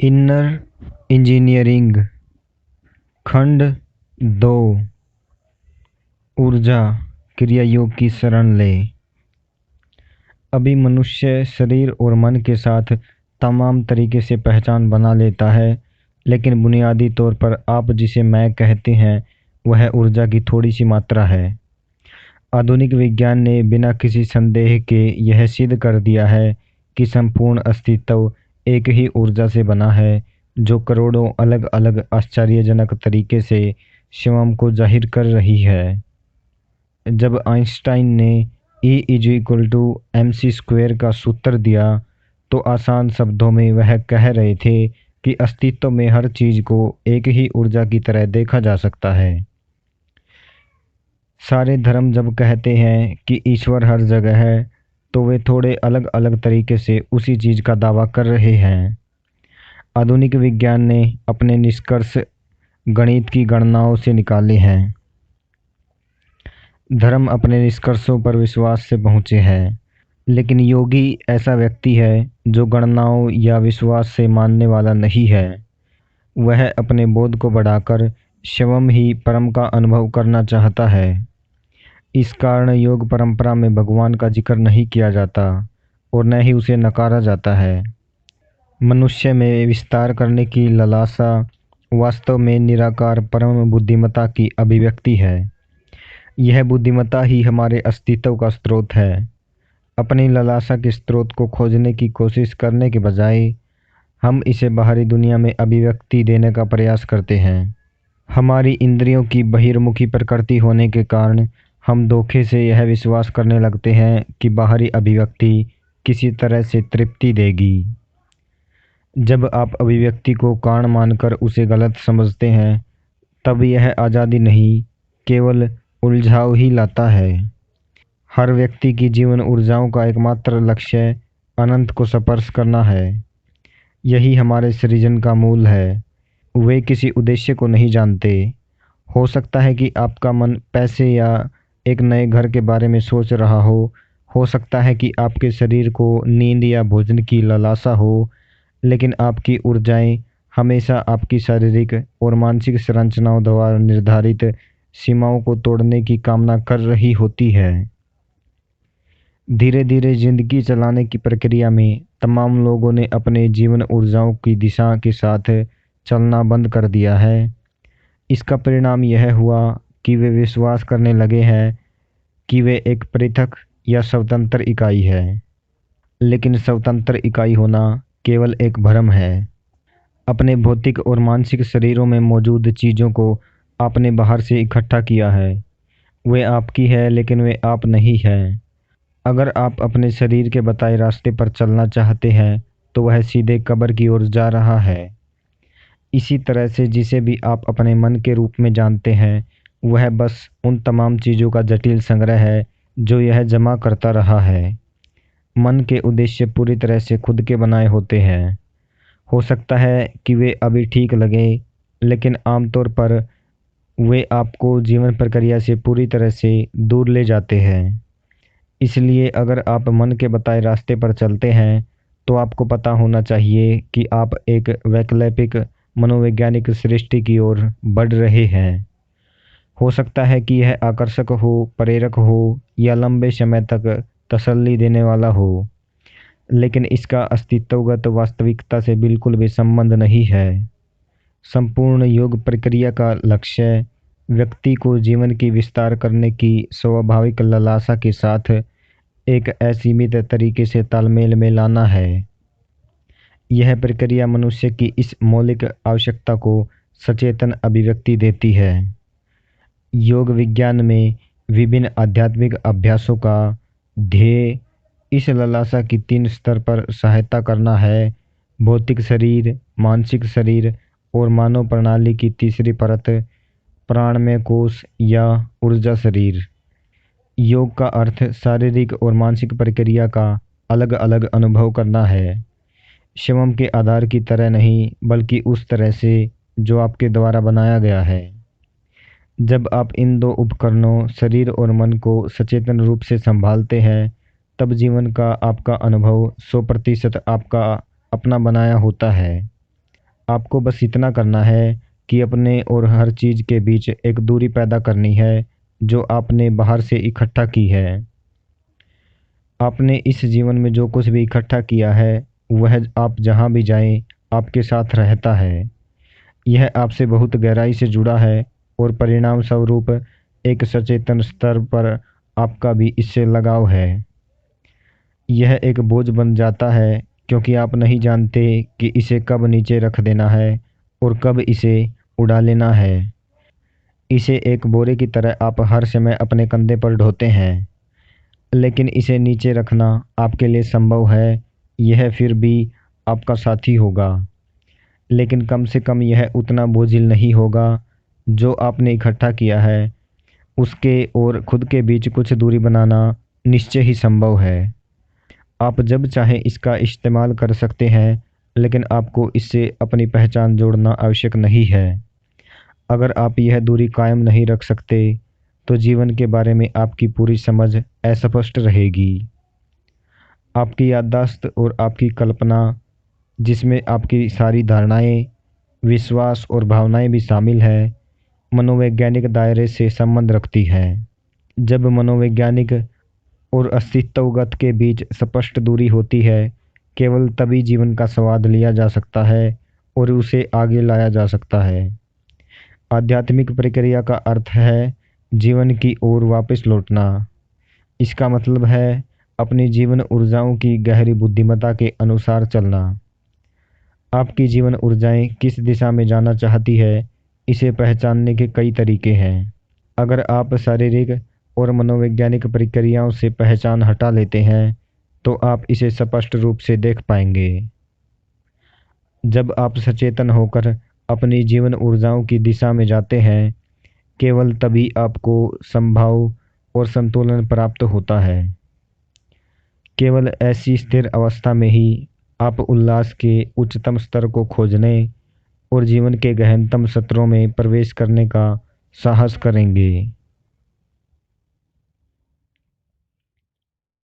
Inner engineering खंड 2 ऊर्जा क्रियायोग की शरण लें। अभी मनुष्य शरीर और मन के साथ तमाम तरीके से पहचान बना लेता है, लेकिन बुनियादी तौर पर आप जिसे मैं कहते हैं वह ऊर्जा की थोड़ी सी मात्रा है। आधुनिक विज्ञान ने बिना किसी संदेह के यह सिद्ध कर दिया है कि संपूर्ण अस्तित्व एक ही ऊर्जा से बना है, जो करोड़ों अलग अलग आश्चर्यजनक तरीके से स्वयं को जाहिर कर रही है। जब आइंस्टाइन ने E=mc² का सूत्र दिया तो आसान शब्दों में वह कह रहे थे कि अस्तित्व में हर चीज को एक ही ऊर्जा की तरह देखा जा सकता है। सारे धर्म जब कहते हैं कि ईश्वर हर जगह है, तो वे थोड़े अलग अलग तरीके से उसी चीज का दावा कर रहे हैं। आधुनिक विज्ञान ने अपने निष्कर्ष गणित की गणनाओं से निकाले हैं। धर्म अपने निष्कर्षों पर विश्वास से पहुँचे हैं, लेकिन योगी ऐसा व्यक्ति है जो गणनाओं या विश्वास से मानने वाला नहीं है। वह अपने बोध को बढ़ाकर स्वयं ही परम का अनुभव करना चाहता है। इस कारण योग परंपरा में भगवान का जिक्र नहीं किया जाता और न ही उसे नकारा जाता है। मनुष्य में विस्तार करने की लालसा वास्तव में निराकार परम बुद्धिमत्ता की अभिव्यक्ति है। यह बुद्धिमत्ता ही हमारे अस्तित्व का स्रोत है। अपनी लालसा के स्रोत को खोजने की कोशिश करने के बजाय हम इसे बाहरी दुनिया में अभिव्यक्ति देने का प्रयास करते हैं। हमारी इंद्रियों की बहिर्मुखी प्रकृति होने के कारण हम धोखे से यह विश्वास करने लगते हैं कि बाहरी अभिव्यक्ति किसी तरह से तृप्ति देगी। जब आप अभिव्यक्ति को कारण मानकर उसे गलत समझते हैं, तब यह आज़ादी नहीं, केवल उलझाव ही लाता है। हर व्यक्ति की जीवन ऊर्जाओं का एकमात्र लक्ष्य अनंत को स्पर्श करना है। यही हमारे सृजन का मूल है। वे किसी उद्देश्य को नहीं जानते। हो सकता है कि आपका मन पैसे या एक नए घर के बारे में सोच रहा हो सकता है कि आपके शरीर को नींद या भोजन की लालसा हो, लेकिन आपकी ऊर्जाएं हमेशा आपकी शारीरिक और मानसिक संरचनाओं द्वारा निर्धारित सीमाओं को तोड़ने की कामना कर रही होती है। धीरे धीरे जिंदगी चलाने की प्रक्रिया में तमाम लोगों ने अपने जीवन ऊर्जाओं की दिशा के साथ चलना बंद कर दिया है। इसका परिणाम यह हुआ कि वे विश्वास करने लगे हैं कि वे एक पृथक या स्वतंत्र इकाई है, लेकिन स्वतंत्र इकाई होना केवल एक भ्रम है। अपने भौतिक और मानसिक शरीरों में मौजूद चीज़ों को आपने बाहर से इकट्ठा किया है। वे आपकी है, लेकिन वे आप नहीं है। अगर आप अपने शरीर के बताए रास्ते पर चलना चाहते हैं, तो वह सीधे कब्र की ओर जा रहा है। इसी तरह से जिसे भी आप अपने मन के रूप में जानते हैं, वह बस उन तमाम चीज़ों का जटिल संग्रह है जो यह जमा करता रहा है। मन के उद्देश्य पूरी तरह से खुद के बनाए होते हैं। हो सकता है कि वे अभी ठीक लगें, लेकिन आमतौर पर वे आपको जीवन प्रक्रिया से पूरी तरह से दूर ले जाते हैं। इसलिए अगर आप मन के बताए रास्ते पर चलते हैं, तो आपको पता होना चाहिए कि आप एक वैकल्पिक मनोवैज्ञानिक सृष्टि की ओर बढ़ रहे हैं। हो सकता है कि यह आकर्षक हो, प्रेरक हो या लंबे समय तक तसल्ली देने वाला हो, लेकिन इसका अस्तित्वगत वास्तविकता से बिल्कुल भी संबंध नहीं है। संपूर्ण योग प्रक्रिया का लक्ष्य व्यक्ति को जीवन की विस्तार करने की स्वाभाविक लालसा के साथ एक असीमित तरीके से तालमेल में लाना है। यह प्रक्रिया मनुष्य की इस मौलिक आवश्यकता को सचेतन अभिव्यक्ति देती है। योग विज्ञान में विभिन्न आध्यात्मिक अभ्यासों का ध्येय इस लालसा की 3 स्तर पर सहायता करना है: भौतिक शरीर, मानसिक शरीर और मानव प्रणाली की तीसरी परत, प्राणमय कोश या ऊर्जा शरीर। योग का अर्थ शारीरिक और मानसिक प्रक्रिया का अलग अलग अनुभव करना है, स्वयं के आधार की तरह नहीं, बल्कि उस तरह से जो आपके द्वारा बनाया गया है। जब आप इन 2 उपकरणों शरीर और मन को सचेतन रूप से संभालते हैं, तब जीवन का आपका अनुभव 100% आपका अपना बनाया होता है। आपको बस इतना करना है कि अपने और हर चीज़ के बीच एक दूरी पैदा करनी है जो आपने बाहर से इकट्ठा की है। आपने इस जीवन में जो कुछ भी इकट्ठा किया है वह आप जहाँ भी जाएं आपके साथ रहता है। यह आपसे बहुत गहराई से जुड़ा है और परिणाम स्वरूप एक सचेतन स्तर पर आपका भी इससे लगाव है। यह एक बोझ बन जाता है क्योंकि आप नहीं जानते कि इसे कब नीचे रख देना है और कब इसे उड़ा लेना है। इसे एक बोरे की तरह आप हर समय अपने कंधे पर ढोते हैं, लेकिन इसे नीचे रखना आपके लिए संभव है। यह फिर भी आपका साथी होगा, लेकिन कम से कम यह उतना बोझिल नहीं होगा। जो आपने इकट्ठा किया है उसके और खुद के बीच कुछ दूरी बनाना निश्चय ही संभव है। आप जब चाहें इसका इस्तेमाल कर सकते हैं, लेकिन आपको इससे अपनी पहचान जोड़ना आवश्यक नहीं है। अगर आप यह दूरी कायम नहीं रख सकते तो जीवन के बारे में आपकी पूरी समझ अस्पष्ट रहेगी। आपकी याददाश्त और आपकी कल्पना, जिसमें आपकी सारी धारणाएं, विश्वास और भावनाएं भी शामिल हैं, मनोवैज्ञानिक दायरे से संबंध रखती हैं। जब मनोवैज्ञानिक और अस्तित्वगत के बीच स्पष्ट दूरी होती है, केवल तभी जीवन का स्वाद लिया जा सकता है और उसे आगे लाया जा सकता है। आध्यात्मिक प्रक्रिया का अर्थ है जीवन की ओर वापस लौटना। इसका मतलब है अपनी जीवन ऊर्जाओं की गहरी बुद्धिमत्ता के अनुसार चलना। आपकी जीवन ऊर्जाएं किस दिशा में जाना चाहती है, इसे पहचानने के कई तरीके हैं। अगर आप शारीरिक और मनोवैज्ञानिक प्रक्रियाओं से पहचान हटा लेते हैं तो आप इसे स्पष्ट रूप से देख पाएंगे। जब आप सचेतन होकर अपनी जीवन ऊर्जाओं की दिशा में जाते हैं, केवल तभी आपको संभाव और संतुलन प्राप्त होता है। केवल ऐसी स्थिर अवस्था में ही आप उल्लास के उच्चतम स्तर को खोजने और जीवन के गहनतम सत्रों में प्रवेश करने का साहस करेंगे।